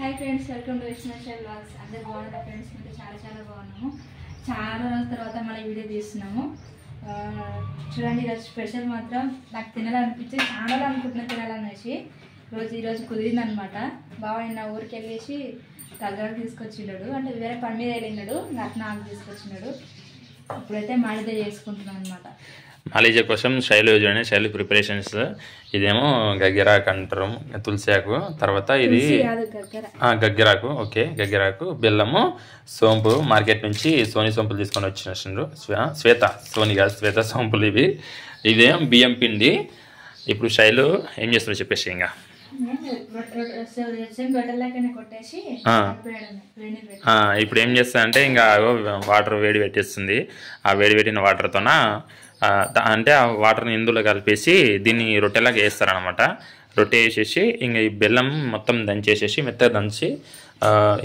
Hi friends, welcome to Vishnushail vlogs. అందరు బాగున్నారా friends? అంటే చాలా బాగున్నాము. చాలా రోజుల తర్వాత మళ్ళీ వీడియో తీస్తున్నాము. చూడండి, ఈరోజు స్పెషల్ మాత్రం నాకు తినాలనిపించి చాలా అనుకుంటున్నా తినాలనేసి ఈరోజు కుదిరిందనమాట. బావ నిన్న ఊరికి వెళ్ళేసి తగ్గడానికి తీసుకొచ్చిన్నాడు, అంటే వేరే పని మీద వెళ్ళినాడు, నాకు తీసుకొచ్చినాడు. ఇప్పుడైతే మాడిదే చేసుకుంటున్నాను అనమాట. మాలిజ కోసం శైలు చూడండి, శైలు ప్రిపరేషన్స్. ఇదేమో గగ్గెరాకు అంటారు, తులసి ఆకు. తర్వాత ఇది గగ్గెరాకు. ఓకే, గగ్గెరాకు, బెల్లము, సోంపు. మార్కెట్ నుంచి సోని సోంపులు తీసుకొని వచ్చినారు. సోని కాదు, శ్వేత సోంపులు ఇవి. ఇదేం బియ్యం పిండి. ఇప్పుడు శైలు ఏం చేస్తున్నారు చెప్పేసి ఇంకా ఇప్పుడు ఏం చేస్తా అంటే ఇంకా వాటర్ వేడి పెట్టేస్తుంది. ఆ వేడి పెట్టిన వాటర్తోన అంటే ఆ వాటర్ని ఇందులో కలిపేసి దీన్ని రొట్టెలాగా వేస్తారనమాట. రొట్టె వేసేసి ఇంకా ఈ బెల్లం మొత్తం దంచేసేసి మెత్తగా దంచి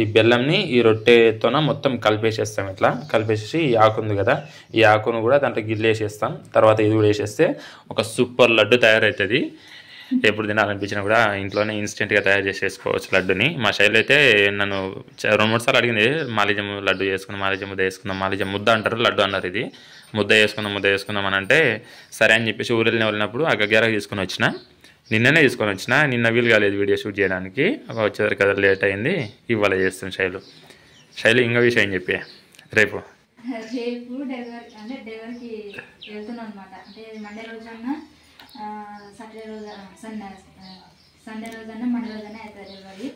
ఈ బెల్లంని ఈ రొట్టెతోన మొత్తం కలిపేసేస్తాం. ఇట్లా కలిపేసేసి ఈ ఆకు ఉంది కదా, ఈ ఆకును కూడా దాంట్లో గిల్లేసేస్తాం. తర్వాత ఇది కూడా వేసేస్తే ఒక సూపర్ లడ్డు తయారవుతుంది. ఎప్పుడు తినాలనిపించినా కూడా ఇంట్లోనే ఇన్స్టెంట్గా తయారు చేసేసుకోవచ్చు లడ్డుని. మా శైలి అయితే నన్ను 2-3 సార్లు అడిగింది, మాలిజం లడ్డు చేసుకుందాం, మాలిజం ముద్ద వేసుకుందాం. మాలిజం ముద్ద అంటారు, లడ్డు అన్నారు. ఇది ముద్ద వేసుకుందాం అని అంటే సరే అని చెప్పేసి ఊరు వెళ్ళినప్పుడు ఆ గగ్గెరాకు తీసుకొని వచ్చిన. నిన్ననే తీసుకొని వచ్చిన, నిన్న వీలు కాలేదు వీడియో షూట్ చేయడానికి. వచ్చేసరికి కదా లేట్ అయింది. ఇవాళ చేస్తాను శైలు ఇంకో విషయం చెప్పి రేపు డెలివరీకి వెళ్తున్నాను అనమాట. అంటే మండే రోజన్నా సండే రోజన్నా మండే రోజన్నా అవుతుంది డెలివరీ.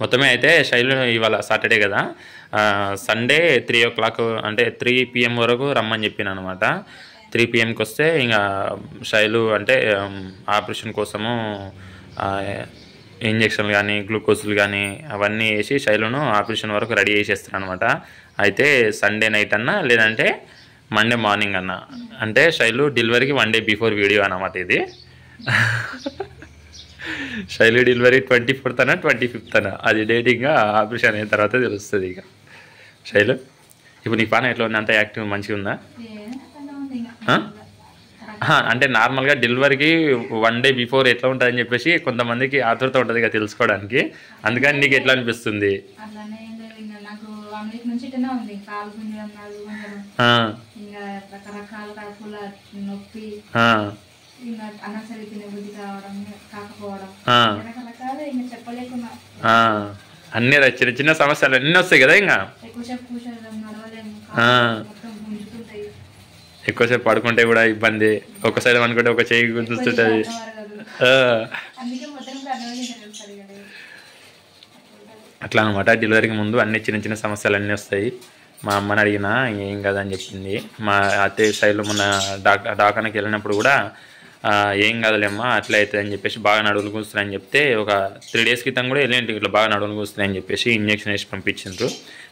మొత్తమే అయితే శైలు ఇవాళ సాటర్డే కదా, సండే 3 o'clock అంటే 3 PM వరకు రమ్మని చెప్పిన అనమాట. 3 PMకి వస్తే ఇంకా శైలు అంటే ఆపరేషన్ కోసము ఇంజక్షన్లు కానీ గ్లూకోజులు కానీ అవన్నీ వేసి శైలును ఆపరేషన్ వరకు రెడీ చేసేస్తాను అనమాట. అయితే సండే నైట్ అన్నా లేదంటే మండే మార్నింగ్ అన్నా, అంటే శైలు డెలివరీకి 1 day బిఫోర్ వీడియో అన్నమాట ఇది. శైలు డెలివరీ 24th 25th అది డేటింగ్గా ఆపరేషన్ అయిన తర్వాత తెలుస్తుంది. ఇక శైలు ఇప్పుడు నీ పాన ఎట్లా ఉంది? అంత యాక్టివ్ మంచిగా ఉందా? అంటే నార్మల్గా డెలివరీకి 1 day బిఫోర్ ఎట్లా ఉంటుందని చెప్పేసి కొంతమందికి ఆతృత ఉంటుంది ఇక తెలుసుకోవడానికి. అందుకని నీకు ఎట్లా అనిపిస్తుంది? అన్ని చిన్న చిన్న సమస్యలు అన్నీ వస్తాయి కదా. ఇంకా ఎక్కువసేపు పడుకుంటే కూడా ఇబ్బంది, ఒకసారి అనుకుంటే ఒక చేయి గుంజుతుంటుంది. అట్లా అనమాట. డెలివరీకి ముందు అన్ని చిన్న చిన్న సమస్యలు అన్నీ వస్తాయి. మా అమ్మని అడిగినా ఏం కాదని చెప్పింది. మా అత్తయ్య శైలు మొన్న డాక్టర్కి వెళ్ళినప్పుడు కూడా ఏం కాదులేమ్మా అట్లా అవుతుంది అని చెప్పేసి, బాగా నడువులు కూస్తున్నాయని చెప్తే ఒక 3 days క్రితం కూడా వెళ్ళేంటి ఇట్లా బాగా నడువులు కూస్తున్నాయని చెప్పేసి ఇంజక్షన్ వేసి పంపించిండ్రు.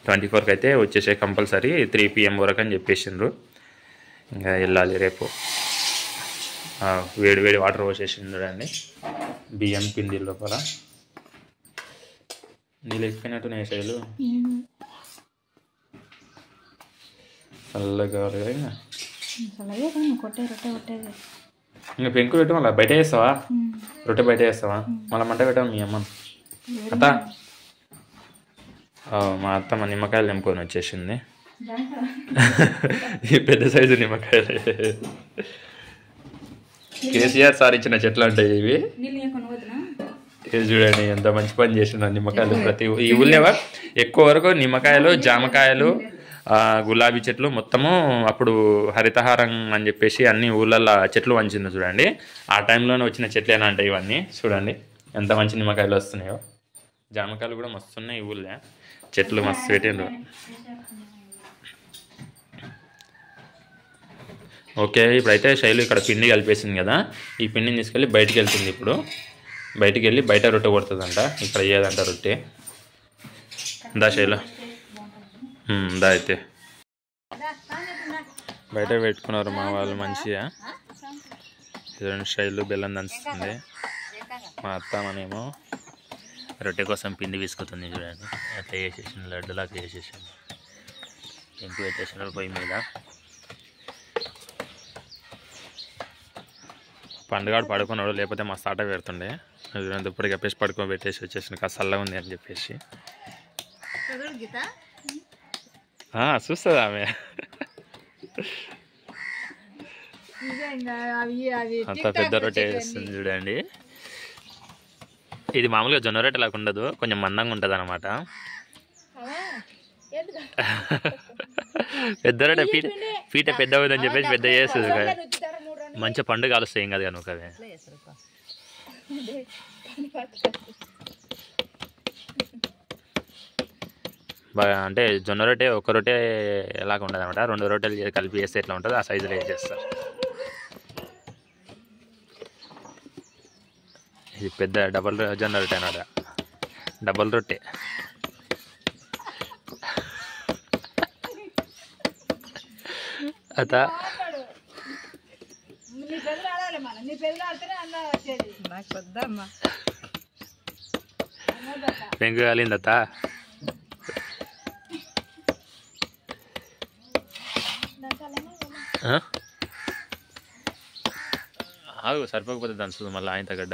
24కి అయితే వచ్చేసే కంపల్సరీ 3 PM వరకు అని చెప్పేసిండ్రు. ఇంకా వెళ్ళాలి రేపు. వేడి వాటర్ పోసేసిండ్రు అండి బియ్యం పిండి లోపల. నీళ్ళు ఎక్కిపోయినట్టున్నాయి శైలు, చల్లగా ఇంకా పెంకు పెట్టు. మళ్ళీ బయట వేస్తావా రొట్టె? బయట వేస్తావా మళ్ళీ? మంట పెట్టావు మీ అమ్మ అత్త? మా అత్త మా నిమ్మకాయలు నింపుకొని వచ్చేసింది. ఈ పెద్ద సైజు నిమ్మకాయలు కేసీఆర్ సార్ ఇచ్చిన చెట్లు ఉంటాయి ఇవి. ఇది చూడండి ఎంత మంచి పని చేసిన నిమ్మకాయలు. ప్రతి ఈ ఊళ్ళేవా ఎక్కువ వరకు నిమ్మకాయలు, జామకాయలు, గులాబీ చెట్లు మొత్తము అప్పుడు హరితహారం అని చెప్పేసి అన్ని ఊళ్ళల్లో చెట్లు వంచింది చూడండి. ఆ టైంలోనే వచ్చిన చెట్లేనా అంటే ఇవన్నీ చూడండి ఎంత మంచి నిమ్మకాయలు వస్తున్నాయో. జామకాయలు కూడా మస్తు ఉన్నాయి ఈ ఊళ్ళో, చెట్లు మస్తు పెట్టిండ్రు. ఓకే, ఇప్పుడైతే శైలు ఇక్కడ పిండి కలిపేసింది కదా, ఈ పిండిని తీసుకెళ్ళి బయటికి వెళ్తుంది. ఇప్పుడు బయటికి వెళ్ళి బయట రొట్టె కొడుతుందంట, ఇక్కడ ఏదంట రొట్టె. దా శైలు దా. అయితే బయట పెట్టుకున్నారు మా వాళ్ళు మంచిగా. శైలు బెల్లం దంచుతుంది, మా అత్తమ్మనేమో రొట్టె కోసం పిండి విసుకుతుంది. చూడండి అట్లా వేసేసింది, లడ్డులాగా వేసేసింది. ఇంటి పెట్టేసిన పొయ్యి మీద. పండుగాడు పడుకున్నాడు, లేకపోతే మా స్టార్ట్ పెడుతుండే. అది ఇప్పుడు చెప్పేసి పడుకోబెట్టేసి వచ్చేసిన కాస్త చల్లగా ఉంది అని చెప్పేసి చూస్తుంది ఆమె. అంత పెద్ద రొట్టె వేస్తుంది చూడండి. ఇది మామూలుగా జొన్న రొట్టె లాగా ఉండదు, కొంచెం మందంగా ఉంటుంది అనమాట. పెద్ద రొట్టె పీట పెద్ద అవుతుందని చెప్పేసి పెద్ద చేస్తుంది కదా, మంచిగా పండు కాలుస్తాయి ఏం కదా నువ్వు కదా. బాగా అంటే జొన్న రొట్టె ఒక రొట్టె ఎలాగ ఉండదు అనమాట, 2 రొట్టెలు కలిపి వేస్తే ఎట్లా ఉంటుంది ఆ సైజులో వేసేస్తారు. ఇది పెద్ద డబల్ జొన్న రొట్టె అనమాట, డబల్ రొట్టె. అత పెంకు కాలిందత. ఆగు సరిపోకపోతే దంచుతుంది మళ్ళీ ఆయన తగ్గడ్డ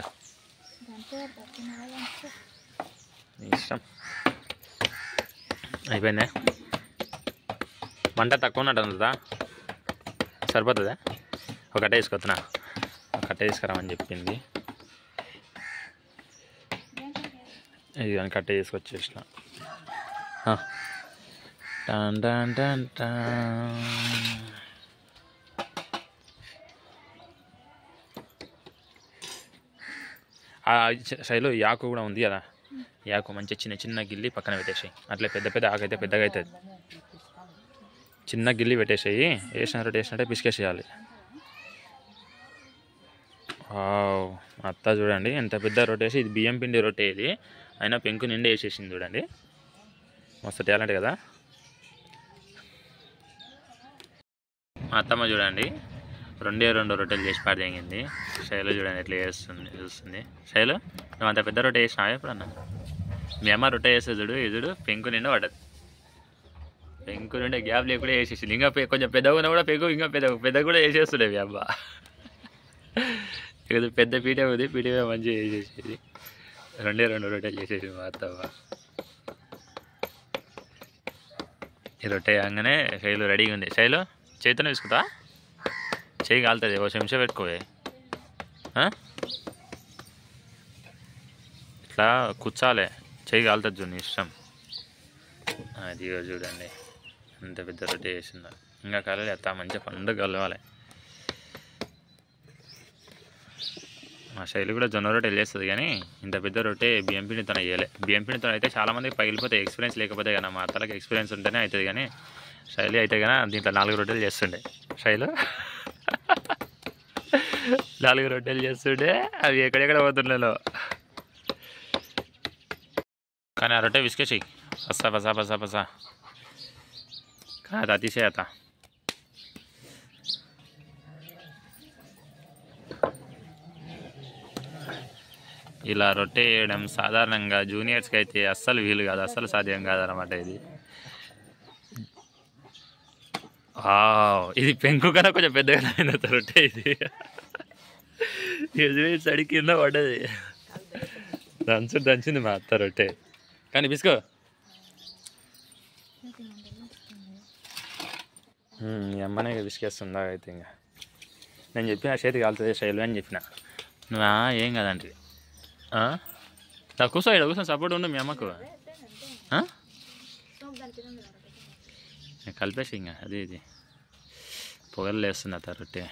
ఇష్టం. అయిపోయిందా? మంట తక్కువ ఉన్నట్టుందా? సరిపోతుందా? ఒక కట్ట వేసుకొస్తున్నా, ఒక కట్ట తీసుకురామని చెప్పింది. ఇది కానీ కట్ట తీసుకొచ్చేసిన. టన్ టన్ టన్ టన్. శైలు యాకు కూడా ఉంది కదా, యాకు మంచిగా చిన్న చిన్న గిల్లి పక్కన పెట్టేసాయి. అట్లే పెద్ద పెద్ద ఆకు అయితే పెద్దగా అవుతుంది. చిన్న గిల్లి పెట్టేసాయి, వేసినట్టే పిసికేసేయాలి. అత్త చూడండి ఎంత పెద్ద రొట్టె వేసి, ఇది బియ్యం పిండి రొట్టె ఇది, అయినా పెంకు నిండి వేసేసింది చూడండి. మస్తు టాలెంట్ కదా మా అత్తమ్మ. చూడండి 2 రొట్టెలు చేసి పాడేగింది. శైలు చూడండి ఎట్లా చూస్తుంది. శైలు నువ్వు అంత పెద్ద రొట్టె వేసినావా ఎప్పుడన్నా? మీ అమ్మ రొట్టె వేస్తే చూడు, ఇది పెంకు నిండా పడ్డది. పెంకు నుండి గ్యాప్ లేకుండా వేసేసింది. ఇంకా కొంచెం పెద్దగా ఉన్నా కూడా పెంకు ఇంకా పెద్ద కూడా వేసేస్తుండే మీ అమ్మ. ఇక పెద్ద పీట ఉంది, పీట మంచిగా వేసేసేది. 2 రొట్టెలు చేసేసి మా అత్తమ్మ. ఈ రొట్టె కాగానే శైలు రెడీగా ఉంది. శైలు చేతిని తీసుకుంటా, చేయి కాలుతుంది, ఓ చెంచా పెట్టుకోవే. ఇట్లా కూర్చాలే, చేయి కాలుతుంది చూడండి ఇష్టం. అది చూడండి అంత పెద్ద రొట్టె వేసిందా. ఇంకా కాలేదు అత్త, మంచిగా పండుగ కలవాలి. మా శైలి కూడా జొన్న రొట్టె వేస్తుంది, కానీ ఇంత పెద్ద రొట్టె బియ్యం పిండితో వేయలే. బియ్యం పిండితో అయితే చాలామందికి పగిలిపోతాయి, ఎక్స్పీరియన్స్ లేకపోతే కానీ. మా అత్తలకి ఎక్స్పీరియన్స్ ఉంటేనే అవుతుంది, కానీ శైలి అయితే కానీ దీంట్లో 4 రొట్టెలు చేస్తుండే. శైలు 4 రొట్టెలు చేస్తుండే, అవి ఎక్కడెక్కడ పోతుండేలో. కానీ ఆ రొట్టె విసికేసి పసా కాదు అతిశయత. ఇలా రొట్టె వేయడం సాధారణంగా జూనియర్స్కి అయితే అస్సలు వీలు కాదు, అస్సలు సాధ్యం కాదనమాట. ఇది పెంకు కన్నా కొంచెం పెద్దగా అయిన రొట్టె. ఇది సడి కింద పడ్డది, దంచింది మా అత్త రొట్టె. కానీ బిస్కో మీ అమ్మనే బిసికేస్తుందా అయితే. ఇంకా నేను చెప్పిన చేతికి కాలుతుంది శైలు అని చెప్పిన, నువ్వు ఏం కదంటే కూర్చో, ఇక్కడ కూర్చొని సపోర్ట్ ఉండు మీ అమ్మకు. కలిపేసి ఇంకా అది ఇది పొగలు లేస్తుంది అత్త రొట్టె.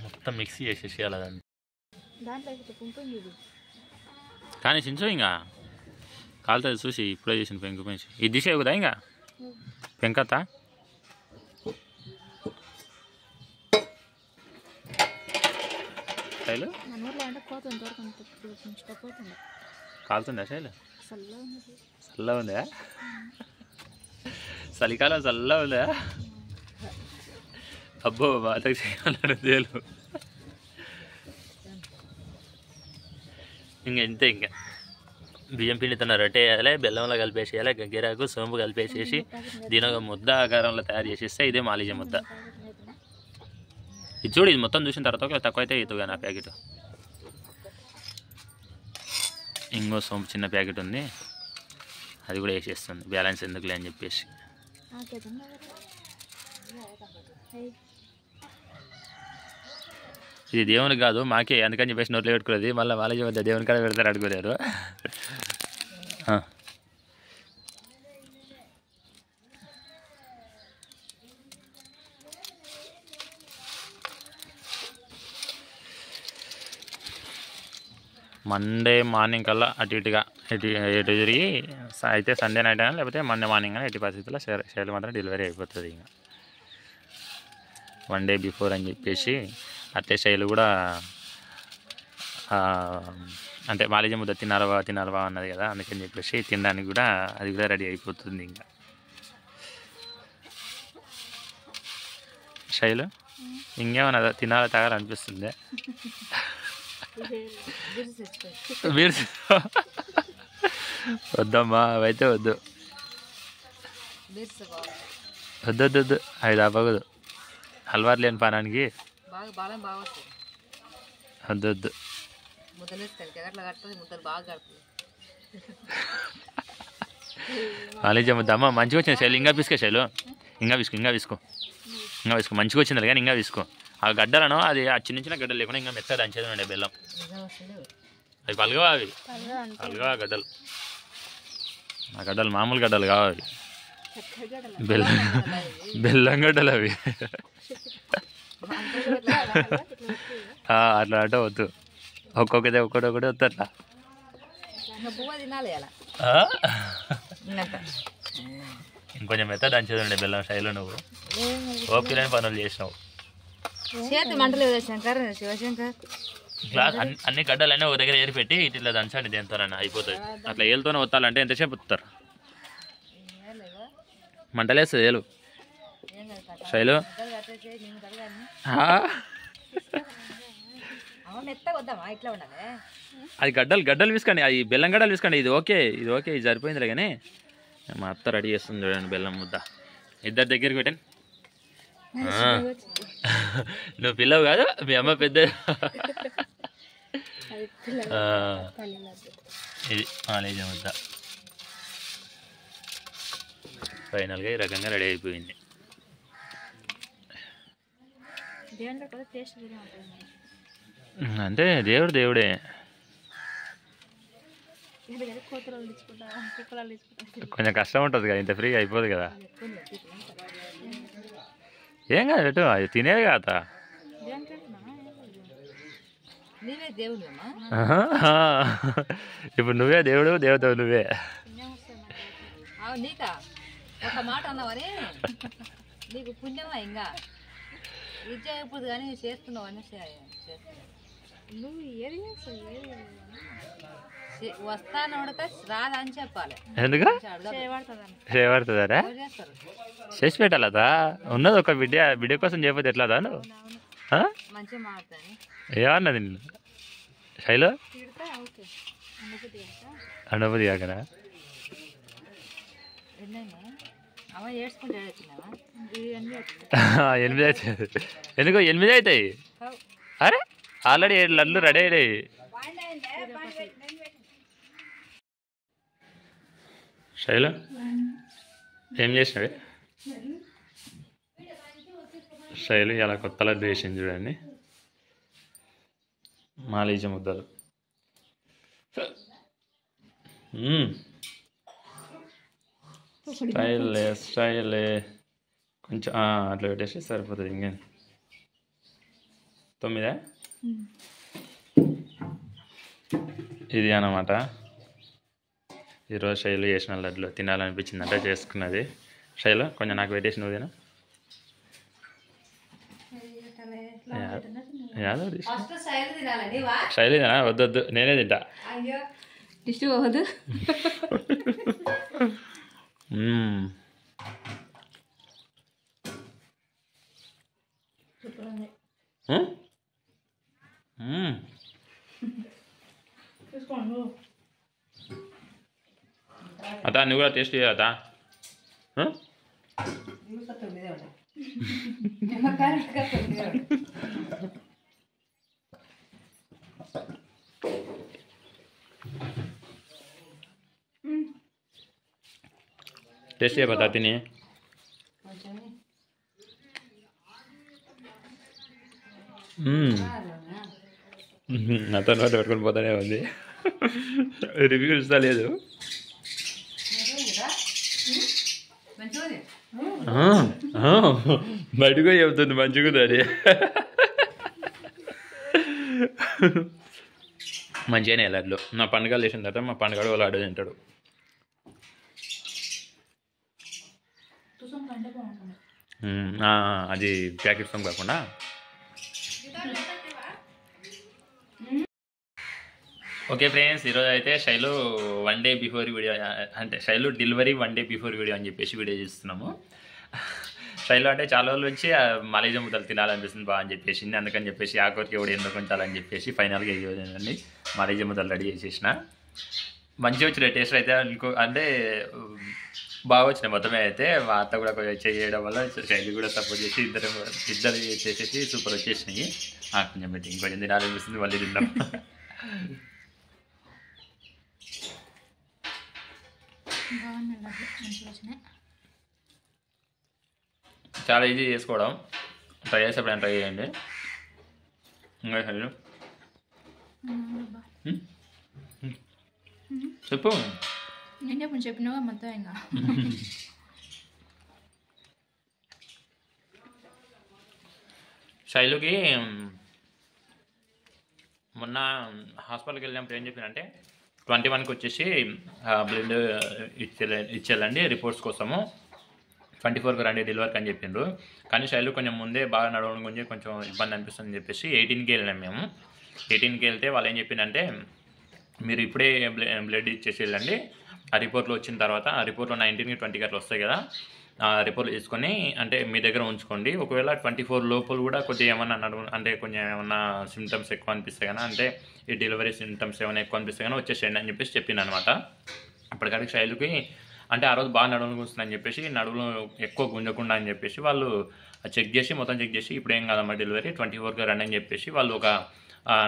మొత్తం మిక్సీ చేసేసేయాలి దాన్ని. కానీ చించు ఇంకా కాలుతుంది చూసి, ఇప్పుడే చేసిన పెంకు పెంచి ఇది దిశ కదా ఇంకా పెంకత్తా. శైలు కాలుతుందా శైలు? చల్లగా ఉందా? చలికాలం చల్లగా ఉందా? అబ్బో బాధకు చేయాలని తేలు. ఇంకా ఇంతే, ఇంకా బియ్యం పిండితో రొట్టె వేయాలి, బెల్లంలో కలిపేసేయాలి, గగ్గెరాకు సోంపు కలిపేసేసి దీని ఒక ముద్ద ఆకారంలో తయారు చేసేస్తే ఇదే మాలిజ ముద్ద. ఇది చూడు, ఇది మొత్తం చూసిన తర్వాత తక్కువ అయితే అవుతుంది నా ప్యాకెట్. ఇంకో సోంపు చిన్న ప్యాకెట్ ఉంది, అది కూడా వేసేస్తుంది, బ్యాలెన్స్ ఎందుకులే అని చెప్పేసి. ఇది దేవునికి కాదు మాకే, అందుకని చెప్పేసి నోట్లో పెట్టుకునేది. మళ్ళీ మాలిజ ముద్ద దేవుని కాడ పెడతారు అడుగులేరు. మండే మార్నింగ్ కల్లా అటు ఇటుగా ఎటు తిరిగి అయితే సండే నైట్ అయినా లేకపోతే మండే మార్నింగ్ అయినా ఎట్టి పరిస్థితుల్లో శైలు మాత్రం డెలివరీ అయిపోతుంది. ఇంకా 1 డే బిఫోర్ అని చెప్పేసి అట్లే శైలు కూడా అంటే మాలిజ ముద్ద తినాలవా అన్నది కదా, అందుకని చెప్పేసి తినడానికి కూడా అది కూడా రెడీ అయిపోతుంది. ఇంకా శైలు ఇంకేమన్నా తినాలి తాగాలనిపిస్తుంది. మీరు వద్దమ్మా అవైతే వద్దు, వద్దు అది ఆపకూడదు. అలవాటు లేని పానానికి వద్దు. మాలిజ ముద్ద అమ్మ మంచిగా వచ్చింది శైలు, ఇంకా పిసుకో శైలు, ఇంకా పిసుకో మంచిగా వచ్చింది కానీ ఇంకా పిసుకో. ఆ గడ్డలను అది ఆ చిన్న గడ్డలు లేకుండా ఇంకా మెత్తగా దంచేది ఉండే బెల్లం. అవి పలగవా, అవి పలగవా గడ్డలు, ఆ గడ్డలు మామూలు గడ్డలు కావాలి, బెల్లం గడ్డలు అవి. అట్లా అంటే వద్దు, ఒక్కొక్కటి వద్దు అట్లా. ఇంకొంచెం మెత్త దంచేది ఉండే బెల్లం శైలు. నువ్వు ఓపిక పనులు చేసినావు. గ్లాస్ అన్ని గడ్డలన్నీ ఒక దగ్గర ఏరి పెట్టి ఇట్లా దంచండి, దేంతోనైనా అయిపోతుంది. అట్లా ఏలుతోనే వత్తాలంటే ఎంతసేపు వస్తారు, మంటలేస్తుంది ఏలు శైలు. అది గడ్డలు విసుకోండి, అది బెల్లం గడ్డలు విసుకోండి. ఇది ఓకే ఇది సరిపోయిందిలే. కానీ మా అత్త రెడీ చేస్తుంది చూడండి బెల్లం ముద్ద. ఇద్దరు దగ్గరికి పెట్టండి. నువ్వు పిల్లవు కాదు, మీ అమ్మ పెద్ద. ఇది మాలిజ ముద్ద ఫైనల్గా ఈ రకంగా రెడీ అయిపోయింది. అంటే దేవుడే. కొంచెం కష్టం ఉంటుంది కదా, ఇంత ఫ్రీగా అయిపోదు కదా. ఏం కాదు పెట్టు, అది తినేది కాదా. ఇప్పుడు నువ్వే దేవుడు, దేవతవు నువ్వే. ఒక మాట అన్నావని నీకు పుణ్యమా, ఇంకా విద్య అయిపోదు కానీ చేస్తున్నావు అని నువ్వు ఏది వస్తాను రాదని చెప్పాలి. ఎందుకు చేయబడుతుందా? చేసి పెట్టాలదా, ఉన్నది ఒక బిడ్డ కోసం చేయకపోతే ఎట్లాదా నువ్వు? మంచిగా మాట్లాడతాను. ఏమన్నది నిన్ను శైలు? అనుభూతి కాకనా? ఎనిమిది అవుతాయి. ఎందుకో 8 అవుతాయి. అరే ఆల్రెడీ 7 లడ్లు రెడీ అయ్యాయి. శైలు ఏం చేసినవి? శైలు ఇలా కొత్త లడ్డు వేసింది చూడండి, మాలిజ ముద్దలు. స్టైలే కొంచెం అట్లా పెట్టేసి సరిపోతుంది. ఇంకేం 9 ఇది అన్నమాట. ఈరోజు శైలు చేసిన లడ్లు తినాలనిపించిందంటే చేసుకున్నది. శైలు కొంచెం నాకు పెట్టేసి నువ్వు తిన. శైలు తినా? వద్దు నేనే తింటా. పోదు. అదా నువ్వు కూడా టేస్ట్ చేయదా ఇంకా 9 ఒకటి నిమ్మకాయ ఇంకా 9 ఒకటి. టేస్ట్ చేయబోతా తిని కొంచెం నాతో నోటి పెట్టుకొని పోతానే ఉంది రివ్యూ ఇస్తా లేదు బయటకు చెబుతుంది మంచిగుందని మంచిగానే వెళ్ళాడు నా పండుగలు వేసిన తర్వాత మా పండుగ వాళ్ళు ఆడు తింటాడు అది ప్యాకెట్ సొమ్ము కాకుండా ఓకే ఫ్రెండ్స్ ఈరోజు అయితే శైలు 1 డే బిఫోర్ వీడియో అంటే Shailu delivery 1 day before video అని చెప్పేసి వీడియో చేస్తున్నాము శైలు అంటే చాలా రోజుల నుంచి మలేజ ముద్దలు తినాలనిపిస్తుంది బాగా అని చెప్పేసి అందుకని చెప్పేసి ఆఖరికి ఎవడు ఎందుకు ఉంచాలని చెప్పేసి ఫైనల్గా ఇవ్వదండి మలేజ ముద్దలు రెడీ చేసేసిన మంచిగా వచ్చిన టేస్ట్ అయితే అంటే బాగా వచ్చినాయి మొత్తమే అయితే మా అత్త కూడా కొంచెం చేయడం వల్ల శైలి కూడా సపోర్ట్ చేసి ఇద్దరు చేసేసి సూపర్ వచ్చేసినాయి కొంచెం పెట్టి ఇంకొంచెం తినాలనిపిస్తుంది మళ్ళీ తిందాం చాలా ఈజీ చేసుకోవడం ట్రై చేసేప్పుడు ట్రై చేయండి ఇంకా శైలు చెప్పు నేను ఎప్పుడు చెప్పినావా మొత్తం ఇంకా శైలుకి మొన్న హాస్పిటల్కి వెళ్ళినప్పుడు ఏం చెప్పినంటే 21కి వచ్చేసి బ్లడ్ ఇచ్చేయాలండి రిపోర్ట్స్ కోసము 24కి రండి డెలివరీకి అని చెప్పిండ్రు కానీ శైలు కొంచెం ముందే బాగా నడవడం గురించి కొంచెం ఇబ్బంది అనిపిస్తుంది అని చెప్పేసి 18కి వెళ్ళినాం మేము 18కి వెళ్తే వాళ్ళు ఏం చెప్పిందంటే మీరు ఇప్పుడే బ్లడ్ ఇచ్చేసి వెళ్ళండి ఆ రిపోర్ట్లో వచ్చిన తర్వాత ఆ రిపోర్ట్లో 19కి 20కి అట్లా వస్తాయి కదా ఆ రిపోర్ట్లు తీసుకొని అంటే మీ దగ్గర ఉంచుకోండి ఒకవేళ 24 లోపల కూడా కొద్దిగా ఏమన్నా అంటే కొంచెం ఏమన్నా సిమ్టమ్స్ ఎక్కువ అనిపిస్తాయి కదా అంటే ఈ డెలివరీ సిమ్టమ్స్ ఏమైనా ఎక్కువ అనిపిస్తాయి కానీ వచ్చేసేయండి అని చెప్పేసి చెప్పింది అనమాట అప్పటికాడికి శైలుకి అంటే ఆ రోజు బాగా నడువులు కూర్చుందని చెప్పేసి నడువులు ఎక్కువ గుంజకుండా అని చెప్పేసి వాళ్ళు చెక్ చేసి మొత్తం చెక్ చేసి ఇప్పుడు ఏం కాదమ్మా డెలివరీ 24కి రండి అని చెప్పేసి వాళ్ళు ఒక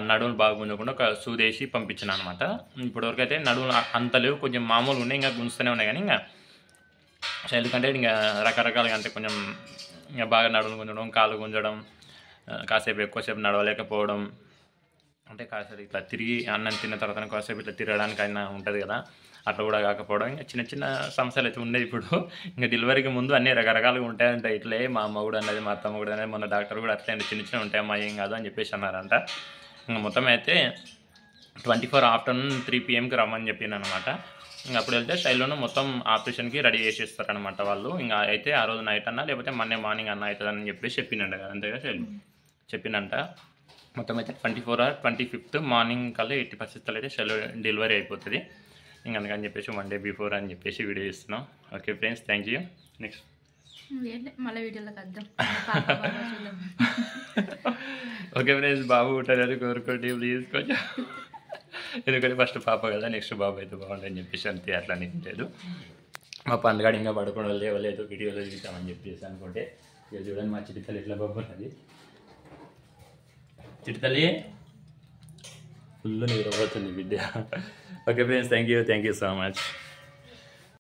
నడువులు బాగా గుంజకుండా ఒక సూదేసి పంపించిన అనమాట ఇప్పటివరకు అయితే నడువులు అంత లేవు కొంచెం మామూలుగా ఉన్నాయి ఇంకా గుంజుతూనే ఉన్నాయి కానీ ఇంకా శైలు కంటే ఇంకా రకరకాలుగా అంటే కొంచెం ఇంకా బాగా నడువులు గుంజడం కాళ్ళు గుంజడం కాసేపు ఎక్కువసేపు నడవలేకపోవడం అంటే కాసేపు ఇట్లా తిరిగి అన్నం తిన్న తర్వాత కాసేపు ఇట్లా తిరగడానికి అయినా ఉంటుంది కదా అట్లా కూడా కాకపోవడం ఇంకా చిన్న చిన్న సమస్యలు అయితే ఉన్నాయి ఇప్పుడు ఇంకా డెలివరీకి ముందు అన్ని రకరకాలుగా ఉంటాయంట ఇట్లే మా అమ్మ కూడా అన్నది మా అత్తమ్మ కూడా అనేది మొన్న డాక్టర్ కూడా అట్లే చిన్న చిన్న ఉంటాయమ్మా ఏం కాదు అని చెప్పేసి అన్నారంట ఇంకా మొత్తం అయితే 24 ఆఫ్టర్నూన్ 3 PM రమ్మని చెప్పింది అనమాట ఇంకా అప్పుడు వెళ్తే శైలును మొత్తం ఆపరేషన్కి రెడీ చేసేస్తారనమాట వాళ్ళు ఇంకా అయితే ఆ రోజు నైట్ అన్నా లేకపోతే మండే మార్నింగ్ అన్న అవుతుందని చెప్పేసి చెప్పిందంట కదా అంతేగా శైలు చెప్పిందంట మొత్తం అయితే 24 or 25th మార్నింగ్ కల్లా 80% అయితే శైలు డెలివరీ అయిపోతుంది ఇంకా అందుకని చెప్పేసి 1 డే బిఫోర్ అని చెప్పేసి వీడియో ఇస్తున్నాం okay friends thank you next మళ్ళీ వీడియోలోకి వద్దాం ఓకే ఫ్రెండ్స్ బాబు ఉంటారని కోరుకోండి ప్లీజ్ కొంచెం ఎందుకంటే ఫస్ట్ పాప కదా నెక్స్ట్ బాబు అయితే బాగుంటుందని చెప్పేసి అంతే అట్లా నేను లేదు మా పండుగ ఇంకా పడుకోవడం లేవలేదు వీడియోలో చూద్దామని చెప్పేసి అనుకుంటే ఇక చూడండి మా చిటితల్లి ఎట్లా బాగున్నది చిటితల్లి ఫుల్ నిద్రపోతుంది బిడ్డ okay friends thank you so much